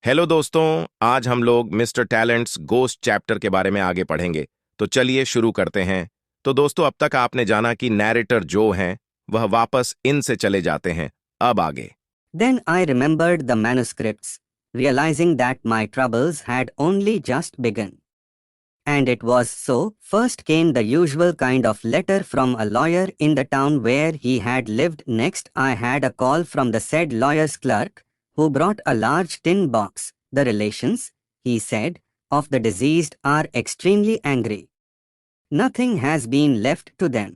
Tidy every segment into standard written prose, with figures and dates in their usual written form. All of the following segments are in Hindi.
हेलो दोस्तों। आज हम लोग मिस्टर टैलेंट्स गोस्ट चैप्टर के बारे में आगे पढ़ेंगे। तो चलिए शुरू करते हैं। तो दोस्तों, अब तक आपने जाना कि नैरेटर जो हैं वह वापस इन से चले जाते हैं। अब आगे। Then I remembered the manuscripts, realizing that my troubles had only just begun. And it was so. First came the usual kind of letter from a lawyer in the town where he had lived. Next, I had a call from the said lawyer's clerk, who brought a large tin box. The relations, he said, of the deceased are extremely angry. Nothing has been left to them.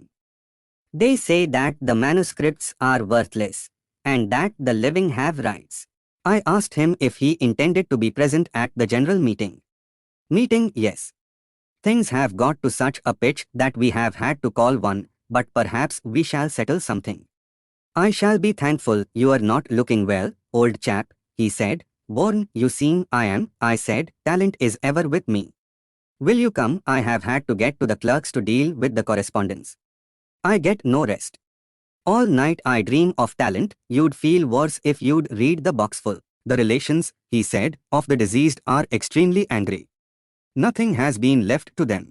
They say that the manuscripts are worthless, and that the living have rights. I asked him if he intended to be present at the general meeting. Meeting, yes. Things have got to such a pitch that we have had to call one, but perhaps we shall settle something. I shall be thankful you are not looking well, old chap, he said. Worn, you seem. I am, I said. Talent is ever with me. Will you come? I have had to get to the clerks to deal with the correspondence. I get no rest. All night I dream of Talent. You'd feel worse if you'd read the boxful. The relations, he said, of the deceased are extremely angry. Nothing has been left to them.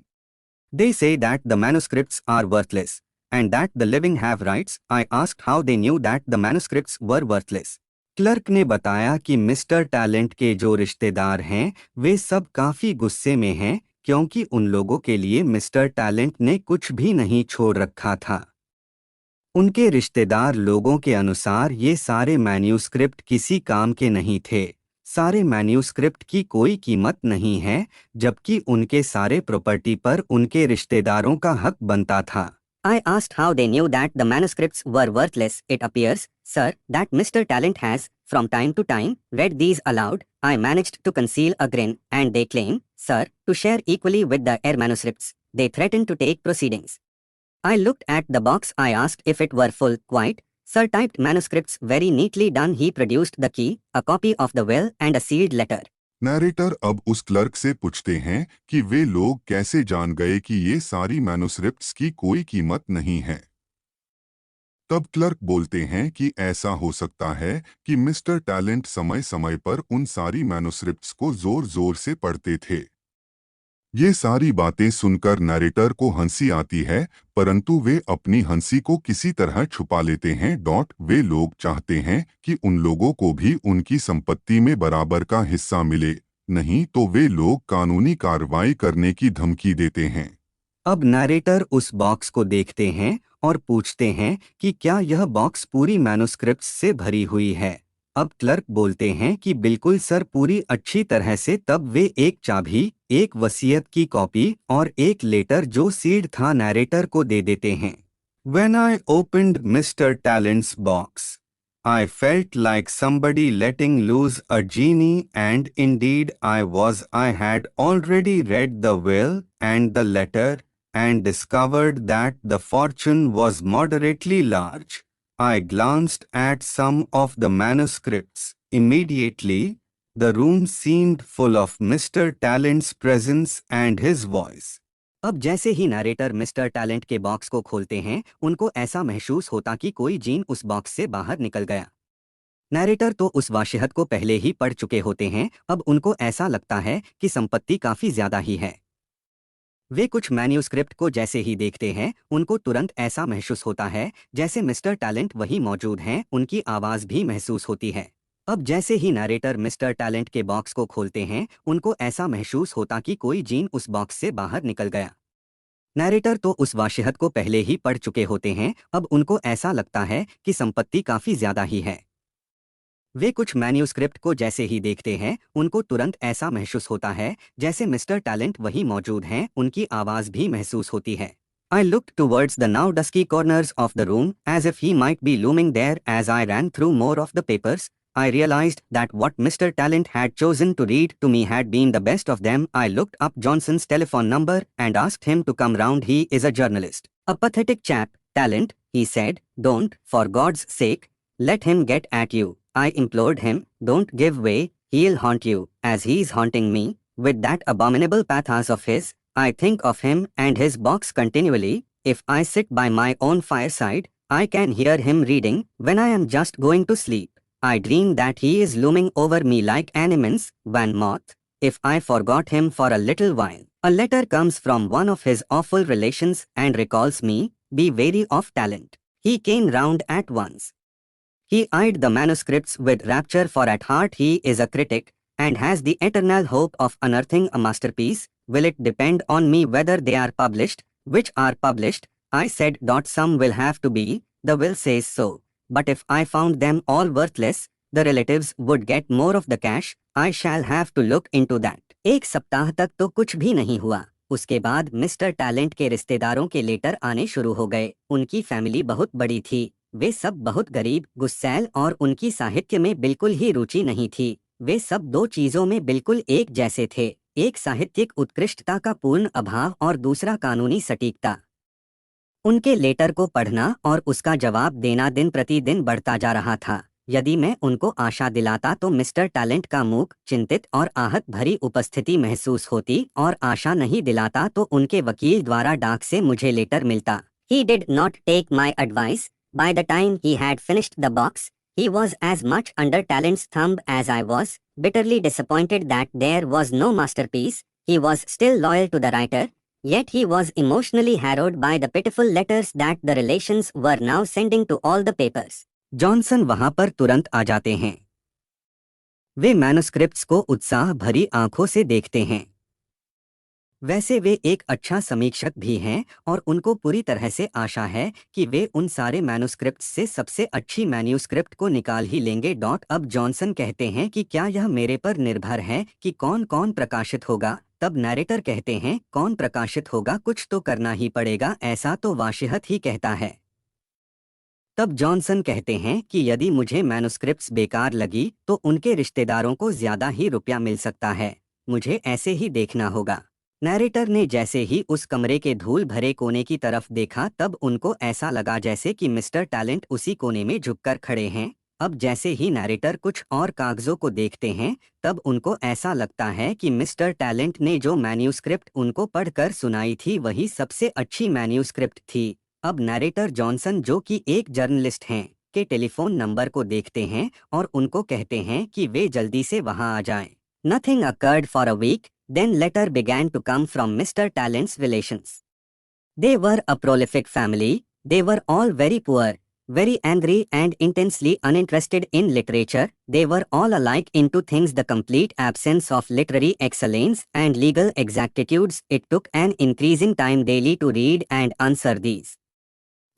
They say that the manuscripts are worthless, and that the living have rights. I asked how they knew that the manuscripts were worthless. Clerk ने बताया कि मिस्टर टैलेंट के जो रिश्तेदार हैं वे सब काफी गुस्से में हैं क्योंकि उन लोगों के लिए मिस्टर टैलेंट ने कुछ भी नहीं छोड़ रखा था। उनके रिश्तेदार लोगों के अनुसार ये सारे मैन्यूस्क्रिप्ट किसी काम के नहीं थे। सारे मैन्यूस्क्रिप्ट की कोई कीमत नहीं है, जबकि उनके सारे प्रॉपर्टी पर उनके रिश्तेदारों का हक बनता था। I asked how they knew that the manuscripts were worthless. It appears, sir, that Mr. Talent has, from time to time, read these aloud. I managed to conceal a grin, and they claim, sir, to share equally with the heir manuscripts. They threaten to take proceedings. I looked at the box. I asked if it were full. Quite. Sir, typed manuscripts, very neatly done. He produced the key, a copy of the will, and a sealed letter. Narrator अब उस क्लर्क से पूछते हैं कि वे लोग कैसे जान गए कि ये सारी मैन्युस्क्रिप्ट्स की कोई कीमत नहीं है। तब क्लर्क बोलते हैं कि ऐसा हो सकता है कि मिस्टर टैलेंट समय समय पर उन सारी मैन्युस्क्रिप्ट्स को जोर जोर से पढ़ते थे। ये सारी बातें सुनकर नैरेटर को हंसी आती है, परंतु वे अपनी हंसी को किसी तरह छुपा लेते हैं। वे लोग चाहते हैं कि उन लोगों को भी उनकी संपत्ति में बराबर का हिस्सा मिले, नहीं तो वे लोग कानूनी कार्रवाई करने की धमकी देते हैं। अब नैरेटर उस बॉक्स को देखते हैं और पूछते हैं कि क्या यह बॉक्स पूरी मैन्युस्क्रिप्ट्स से भरी हुई है। अब क्लर्क बोलते हैं कि बिल्कुल सर, पूरी अच्छी तरह से। तब वे एक चाबी, एक वसीयत की कॉपी और एक लेटर जो सील्ड था नैरेटर को दे देते हैं। When I opened Mr. Talent's box, I felt like somebody letting loose a genie, and indeed I was. I had already read the will and the letter and discovered that the fortune was moderately large. I glanced at some of the manuscripts. Immediately, the room seemed full of Mr. Talent's presence and his voice. अब जैसे ही नैरेटर मिस्टर टैलेंट के बॉक्स को खोलते हैं, उनको ऐसा महसूस होता कि कोई जीन उस बॉक्स से बाहर निकल गया। नैरेटर तो उस वाशिहत को पहले ही पढ़ चुके होते हैं। अब उनको ऐसा लगता है कि संपत्ति काफी ज्यादा ही है। वे कुछ मैन्यूस्क्रिप्ट को जैसे ही देखते हैं, उनको तुरंत ऐसा महसूस होता है जैसे मिस्टर टैलेंट वही मौजूद हैं। उनकी आवाज भी महसूस होती है। अब जैसे ही नैरेटर मिस्टर टैलेंट के बॉक्स को खोलते हैं, उनको ऐसा महसूस होता कि कोई जीन उस बॉक्स से बाहर निकल गया। नैरेटर तो उस वाशिहत को पहले ही पढ़ चुके होते हैं। अब उनको ऐसा लगता है कि संपत्ति काफी ज्यादा ही है। वे कुछ मैन्यूस्क्रिप्ट को जैसे ही देखते हैं, उनको तुरंत ऐसा महसूस होता है जैसे मिस्टर टैलेंट वही मौजूद हैं। उनकी आवाज भी महसूस होती है। I looked towards the now dusky corners of the room as if he might be looming there. As I ran through more of the papers, I realized that what Mr. Talent had chosen to read to me had been the best of them. I looked up Johnson's telephone number and asked him to come round. He is a journalist. A pathetic chap, Talent, he said. Don't, for God's sake, let him get at you. I implored him. Don't give way, he'll haunt you, as he's haunting me, with that abominable pathos of his. I think of him and his box continually. If I sit by my own fireside, I can hear him reading when I am just going to sleep. I dream that he is looming over me like an immense van moth. If I forgot him for a little while, a letter comes from one of his awful relations and recalls me. Be wary of talent. He came round at once. He eyed the manuscripts with rapture, for at heart he is a critic, and has the eternal hope of unearthing a masterpiece. Will it depend on me whether they are published? Which are published? I said. Some will have to be, the will says so. But if I found them all worthless, the relatives would get more of the cash. I shall have to look into that. 1 सप्ताह तक तो कुछ भी नहीं हुआ। उसके बाद मिस्टर टैलेंट के रिश्तेदारों के लेटर आने शुरू हो गए। उनकी फैमिली बहुत बड़ी थी। वे सब बहुत गरीब, गुस्सैल और उनकी साहित्य में बिल्कुल ही रुचि नहीं थी। वे सब दो चीजों में बिल्कुल एक जैसे थे, एक साहित्यिक उत्कृष्टता का पूर्ण अभाव और दूसरा कानूनी सटीकता। उनके लेटर को पढ़ना और उसका जवाब देना दिन प्रतिदिन बढ़ता जा रहा था। यदि मैं उनको आशा दिलाता तो मिस्टर टैलेंट का मूक, चिंतित और आहत भरी उपस्थिति महसूस होती, और आशा नहीं दिलाता तो उनके वकील द्वारा डाक से मुझे लेटर मिलता। He did not take my advice. By the time he had finished the box, he was as much under Talent's thumb as I was, bitterly disappointed that there was no masterpiece. He was still loyal to the writer, yet he was emotionally harrowed by the pitiful letters that the relations were now sending to all the papers. Johnson वहां पर तुरंत आ जाते हैं। वे मैन्युस्क्रिप्ट्स को उत्साह भरी आंखों से देखते हैं। वैसे वे एक अच्छा समीक्षक भी हैं और उनको पूरी तरह से आशा है कि वे उन सारे मैन्युस्क्रिप्ट्स से सबसे अच्छी मैन्युस्क्रिप्ट को निकाल ही लेंगे। अब जॉनसन कहते हैं कि क्या यह मेरे पर निर्भर है कि कौन कौन प्रकाशित होगा। तब नैरेटर कहते हैं, कौन प्रकाशित होगा, कुछ तो करना ही पड़ेगा, ऐसा तो वाशिहत ही कहता है। तब जॉनसन कहते हैं कि यदि मुझे मैन्युस्क्रिप्ट्स बेकार लगी तो उनके रिश्तेदारों को ज्यादा ही रुपया मिल सकता है, मुझे ऐसे ही देखना होगा। नैरेटर ने जैसे ही उस कमरे के धूल भरे कोने की तरफ देखा तब उनको ऐसा लगा जैसे कि मिस्टर टैलेंट उसी कोने में झुककर खड़े हैं। अब जैसे ही नैरेटर कुछ और कागजों को देखते हैं तब उनको ऐसा लगता है कि मिस्टर टैलेंट ने जो मैन्युस्क्रिप्ट उनको पढ़कर सुनाई थी वही सबसे अच्छी मैन्युस्क्रिप्ट थी। अब नैरेटर जॉनसन, जो कि एक जर्नलिस्ट हैं, के टेलीफोन नंबर को देखते हैं और उनको कहते हैं कि वे जल्दी से वहां आ जाएं। Nothing occurred for a week, then letter began to come from Mr. Talent's relations. They were a prolific family. They were all very poor, very angry and intensely uninterested in literature. They were all alike into things: the complete absence of literary excellence and legal exactitudes. It took an increasing time daily to read and answer these.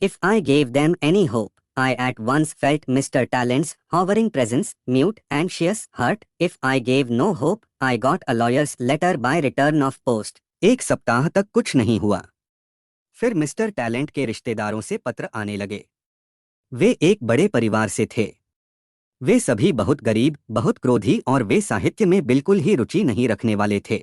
If I gave them any hope, I at once felt Mr. Talent's hovering presence, mute, anxious, hurt. If I gave no hope, I got a lawyer's letter by return of post. 1 सप्ताह तक कुछ नहीं हुआ। फिर मिस्टर टैलेंट के रिश्तेदारों से पत्र आने लगे। वे एक बड़े परिवार से थे। वे सभी बहुत गरीब, बहुत क्रोधी और वे साहित्य में बिल्कुल ही रुचि नहीं रखने वाले थे।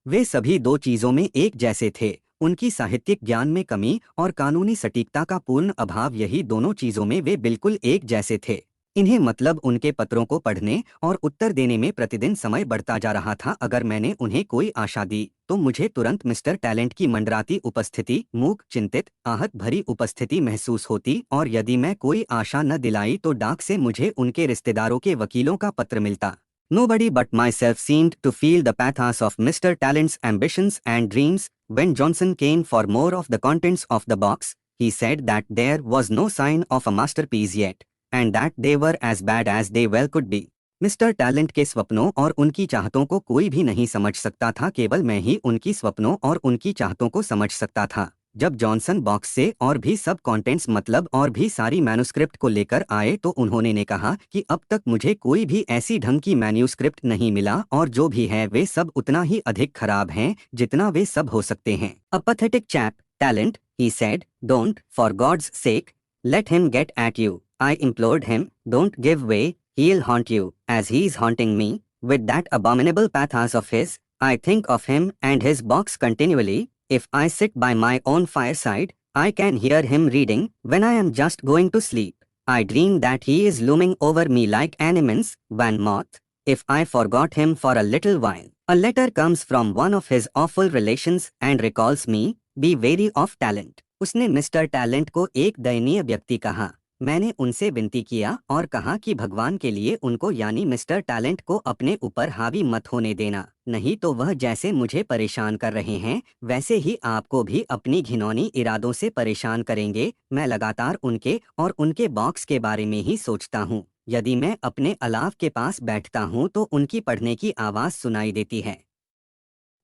वे सभी दो चीजों में एक जैसे थे, उनकी साहित्यिक ज्ञान में कमी और कानूनी सटीकता का पूर्ण अभाव। यही दोनों चीजों में वे बिल्कुल एक जैसे थे। इन्हें मतलब उनके पत्रों को पढ़ने और उत्तर देने में प्रतिदिन समय बढ़ता जा रहा था। अगर मैंने उन्हें कोई आशा दी तो मुझे तुरंत मिस्टर टैलेंट की मंडराती उपस्थिति, मूक, चिंतित, आहत भरी उपस्थिति महसूस होती, और यदि मैं कोई आशा न दिलाई तो डाक से मुझे उनके रिश्तेदारों के वकीलों का पत्र मिलता। Nobody but myself seemed to feel the pathos of Mr. Talent's ambitions and dreams. When Johnson came for more of the contents of the box, he said that there was no sign of a masterpiece yet, and that they were as bad as they well could be. Mister talent के स्वप्नों और उनकी चाहतों को कोई भी नहीं समझ सकता था, केवल मैं ही उनकी स्वप्नों और उनकी चाहतों को समझ सकता था। जब जॉनसन बॉक्स से और भी सब कंटेंट्स मतलब और भी सारी मैन्युस्क्रिप्ट को लेकर आए तो उन्होंने ने कहा कि अब तक मुझे कोई भी ऐसी ढंग की मैन्युस्क्रिप्ट नहीं मिला, और जो भी है वे सब उतना ही अधिक खराब हैं जितना वे सब हो सकते हैं। A pathetic chap, Talent, he said. Don't, for God's sake, let him get at you. I implored him. Don't give way. He'll haunt you, as he's haunting me, with that abominable pathos of his. I think of him and his box continually. If I sit by my own fireside, I can hear him reading when I am just going to sleep. I dream that he is looming over me like an immense van moth. If I forgot him for a little while, a letter comes from one of his awful relations and recalls me. Be wary of Talent. उसने मिस्टर टैलेंट को एक दयनीय व्यक्ति कहा। मैंने उनसे विनती किया और कहा कि भगवान के लिए उनको यानी मिस्टर टैलेंट को अपने ऊपर हावी मत होने देना, नहीं तो वह जैसे मुझे परेशान कर रहे हैं वैसे ही आपको भी अपनी घिनौनी इरादों से परेशान करेंगे। मैं लगातार उनके और उनके बॉक्स के बारे में ही सोचता हूँ। यदि मैं अपने अलाव के पास बैठता हूँ तो उनकी पढ़ने की आवाज़ सुनाई देती है,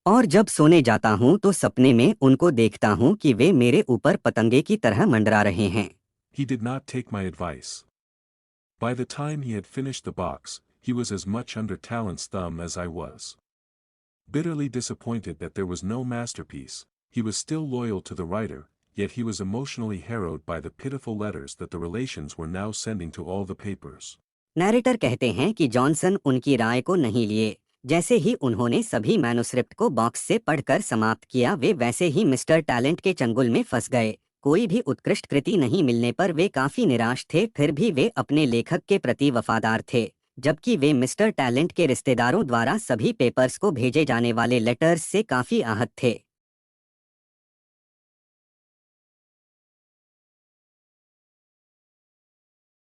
और जब सोने जाता हूँ तो सपने में उनको देखता हूँ कि वे मेरे ऊपर पतंगे की तरह मंडरा रहे हैं। He did not take my advice. By the time he had finished the box, he was as much under Talent's thumb as I was. Bitterly disappointed that there was no masterpiece, he was still loyal to the writer, yet he was emotionally harrowed by the pitiful letters that the relations were now sending to all the papers. Narrator कहते हैं कि जॉनसन उनकी राय को नहीं लिए। जैसे ही उन्होंने सभी मैन्युस्क्रिप्ट को बॉक्स से पढ़कर समाप्त किया वे वैसे ही मिस्टर टैलेंट के चंगुल में फंस गए। कोई भी उत्कृष्ट कृति नहीं मिलने पर वे काफी निराश थे, फिर भी वे अपने लेखक के प्रति वफादार थे, जबकि वे मिस्टर टैलेंट के रिश्तेदारों द्वारा सभी पेपर्स को भेजे जाने वाले लेटर्स से काफी आहत थे।